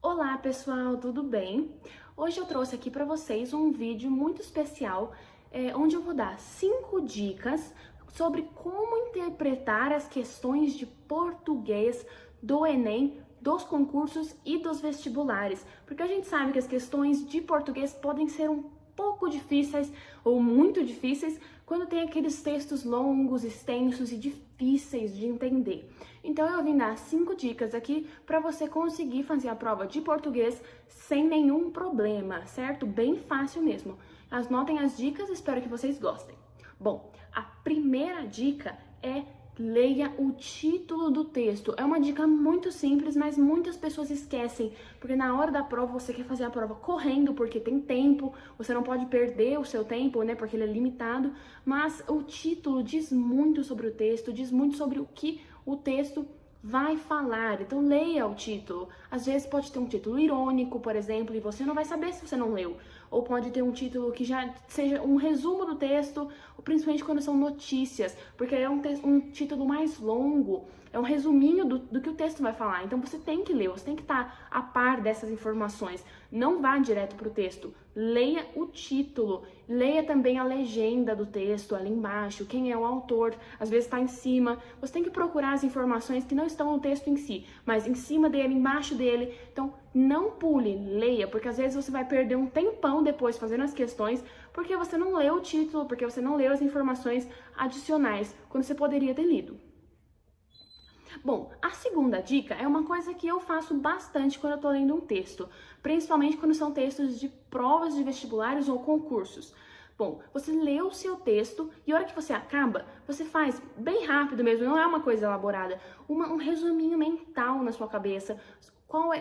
Olá pessoal, tudo bem? Hoje eu trouxe aqui para vocês um vídeo muito especial, onde eu vou dar 5 dicas sobre como interpretar as questões de português do Enem, dos concursos e dos vestibulares, porque a gente sabe que as questões de português podem ser um pouco difíceis ou muito difíceis quando tem aqueles textos longos, extensos e difíceis de entender. Então eu vim dar 5 dicas aqui para você conseguir fazer a prova de português sem nenhum problema, certo? Bem fácil mesmo. Anotem as dicas, espero que vocês gostem. Bom, a primeira dica é leia o título do texto. É uma dica muito simples, mas muitas pessoas esquecem, porque na hora da prova você quer fazer a prova correndo, porque tem tempo, você não pode perder o seu tempo, né, porque ele é limitado, mas o título diz muito sobre o texto, diz muito sobre o que o texto vai falar. Então leia o título. Às vezes pode ter um título irônico, por exemplo, e você não vai saber se você não leu. Ou pode ter um título que já seja um resumo do texto, ou principalmente quando são notícias, porque é um título mais longo, é um resuminho do que o texto vai falar. Então você tem que ler, você tem que estar a par dessas informações. Não vá direto para o texto. Leia o título, leia também a legenda do texto ali embaixo, quem é o autor, às vezes está em cima. Você tem que procurar as informações que não estão no texto em si, mas em cima dele, embaixo dele. Então não pule, leia, porque às vezes você vai perder um tempão depois fazendo as questões, porque você não leu o título, porque você não leu as informações adicionais, quando você poderia ter lido. Bom, a segunda dica é uma coisa que eu faço bastante quando eu estou lendo um texto, principalmente quando são textos de provas de vestibulares ou concursos. Bom, você lê o seu texto e a hora que você acaba, você faz bem rápido mesmo, não é uma coisa elaborada, um resuminho mental na sua cabeça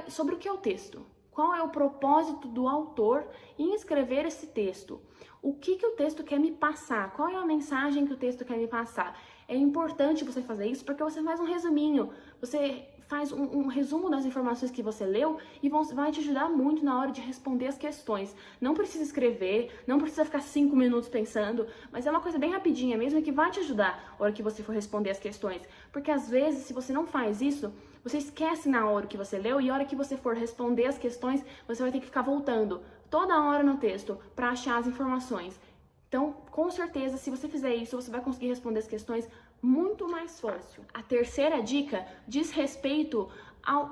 sobre o que é o texto. Qual é o propósito do autor em escrever esse texto? O que o texto quer me passar? Qual é a mensagem que o texto quer me passar? É importante você fazer isso porque você faz um resuminho, você faz um resumo das informações que você leu e vai te ajudar muito na hora de responder as questões. Não precisa escrever, não precisa ficar 5 minutos pensando, mas é uma coisa bem rapidinha mesmo que vai te ajudar na hora que você for responder as questões. Porque às vezes, se você não faz isso, você esquece na hora que você leu e a hora que você for responder as questões, você vai ter que ficar voltando toda hora no texto para achar as informações. Então, com certeza, se você fizer isso, você vai conseguir responder as questões muito mais fácil. A terceira dica diz respeito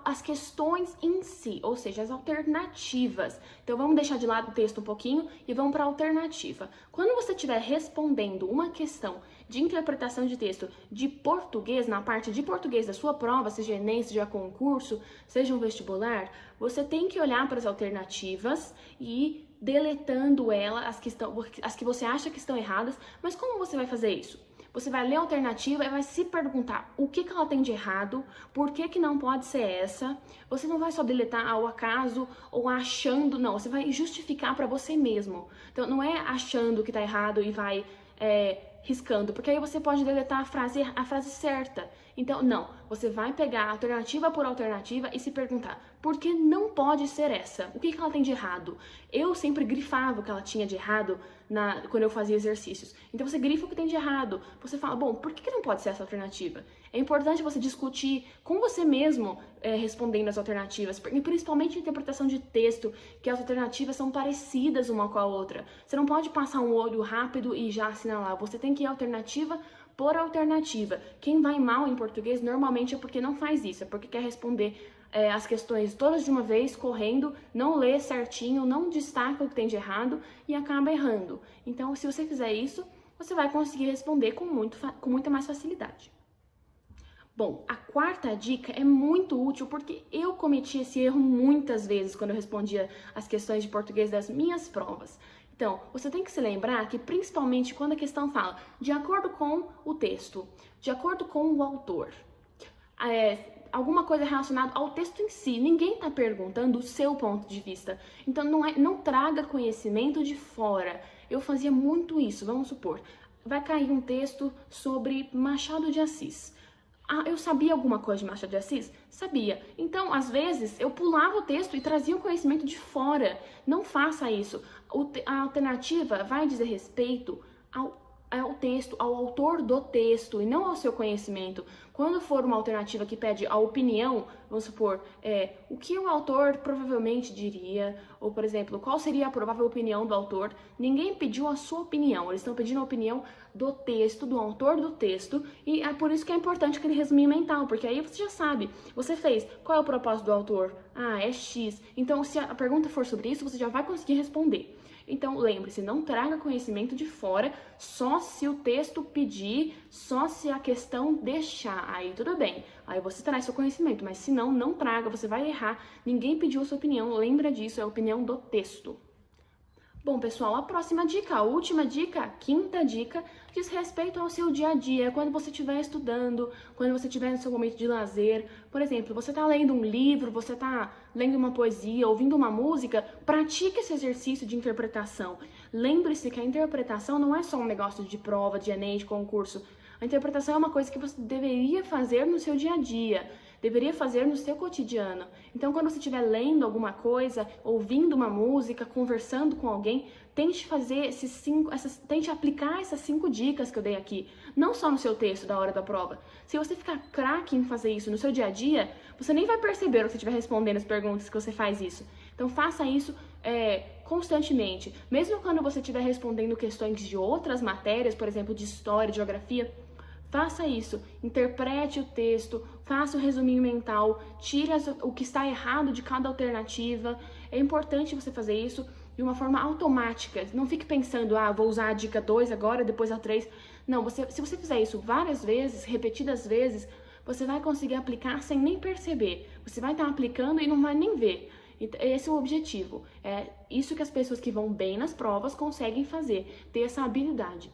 às questões em si, ou seja, as alternativas. Então, vamos deixar de lado o texto um pouquinho e vamos para a alternativa. Quando você estiver respondendo uma questão de interpretação de texto de português, na parte de português da sua prova, seja Enem, seja concurso, seja um vestibular, você tem que olhar para as alternativas e deletando as que você acha que estão erradas. Mas como você vai fazer isso? Você vai ler a alternativa e vai se perguntar o que ela tem de errado, por que não pode ser essa. Você não vai só deletar ao acaso ou achando, não. Você vai justificar para você mesmo. Então não é achando que tá errado e vai riscando, porque aí você pode deletar a frase certa. Então, não, você vai pegar alternativa por alternativa e se perguntar, por que não pode ser essa? O que ela tem de errado? Eu sempre grifava o que ela tinha de errado quando eu fazia exercícios. Então você grifa o que tem de errado. Você fala, bom, por que não pode ser essa alternativa? É importante você discutir com você mesmo respondendo as alternativas, principalmente em interpretação de texto, que as alternativas são parecidas uma com a outra. Você não pode passar um olho rápido e já assinalar. Você tem que ir alternativa por alternativa. Quem vai mal em português normalmente é porque não faz isso, é porque quer responder as questões todas de uma vez, correndo, não lê certinho, não destaca o que tem de errado e acaba errando. Então, se você fizer isso, você vai conseguir responder com muita mais facilidade. Bom, a quarta dica é muito útil porque eu cometi esse erro muitas vezes quando eu respondia as questões de português das minhas provas. Então, você tem que se lembrar que, principalmente quando a questão fala de acordo com o texto, de acordo com o autor, alguma coisa relacionada ao texto em si, ninguém está perguntando o seu ponto de vista. Então, não traga conhecimento de fora. Eu fazia muito isso, vamos supor, vai cair um texto sobre Machado de Assis. Ah, eu sabia alguma coisa de Machado de Assis? Sabia. Então, às vezes, eu pulava o texto e trazia o conhecimento de fora. Não faça isso. A alternativa vai dizer respeito ao ao texto, ao autor do texto e não ao seu conhecimento. Quando for uma alternativa que pede a opinião, vamos supor, o que o autor provavelmente diria, ou, por exemplo, qual seria a provável opinião do autor, ninguém pediu a sua opinião, eles estão pedindo a opinião do texto, do autor do texto, e é por isso que é importante aquele resuminho mental, porque aí você já sabe, você fez, qual é o propósito do autor? Ah, é X. Então, se a pergunta for sobre isso, você já vai conseguir responder. Então, lembre-se, não traga conhecimento de fora, só se o texto pedir, só se a questão deixar. Aí tudo bem, aí você traz seu conhecimento, mas se não, não traga, você vai errar. Ninguém pediu a sua opinião, lembra disso, é a opinião do texto. Bom, pessoal, a próxima dica, a última dica, a quinta dica, diz respeito ao seu dia a dia, quando você estiver estudando, quando você estiver no seu momento de lazer. Por exemplo, você está lendo um livro, você está lendo uma poesia, ouvindo uma música, pratique esse exercício de interpretação. Lembre-se que a interpretação não é só um negócio de prova, de Enem, de concurso. A interpretação é uma coisa que você deveria fazer no seu dia a dia, deveria fazer no seu cotidiano. Então, quando você estiver lendo alguma coisa, ouvindo uma música, conversando com alguém, tente fazer tente aplicar essas 5 dicas que eu dei aqui, não só no seu texto da hora da prova. Se você ficar craque em fazer isso no seu dia a dia, você nem vai perceber que você estiver respondendo as perguntas que você faz isso. Então, faça isso constantemente. Mesmo quando você estiver respondendo questões de outras matérias, por exemplo, de história, de geografia, faça isso, interprete o texto, faça o resuminho mental, tire o que está errado de cada alternativa. É importante você fazer isso de uma forma automática. Não fique pensando, vou usar a dica 2 agora, depois a 3. Não, se você fizer isso várias vezes, repetidas vezes, você vai conseguir aplicar sem nem perceber. Você vai estar aplicando e não vai nem ver. Esse é o objetivo. É isso que as pessoas que vão bem nas provas conseguem fazer, ter essa habilidade.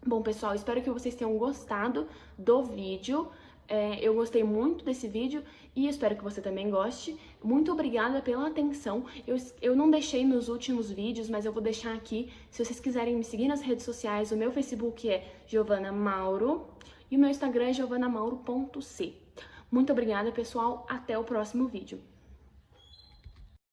Bom, pessoal, espero que vocês tenham gostado do vídeo. Eu gostei muito desse vídeo e espero que você também goste. Muito obrigada pela atenção. Eu não deixei nos últimos vídeos, mas eu vou deixar aqui. Se vocês quiserem me seguir nas redes sociais, o meu Facebook é Giovana Mauro e o meu Instagram é giovanamauro.c. Muito obrigada, pessoal. Até o próximo vídeo.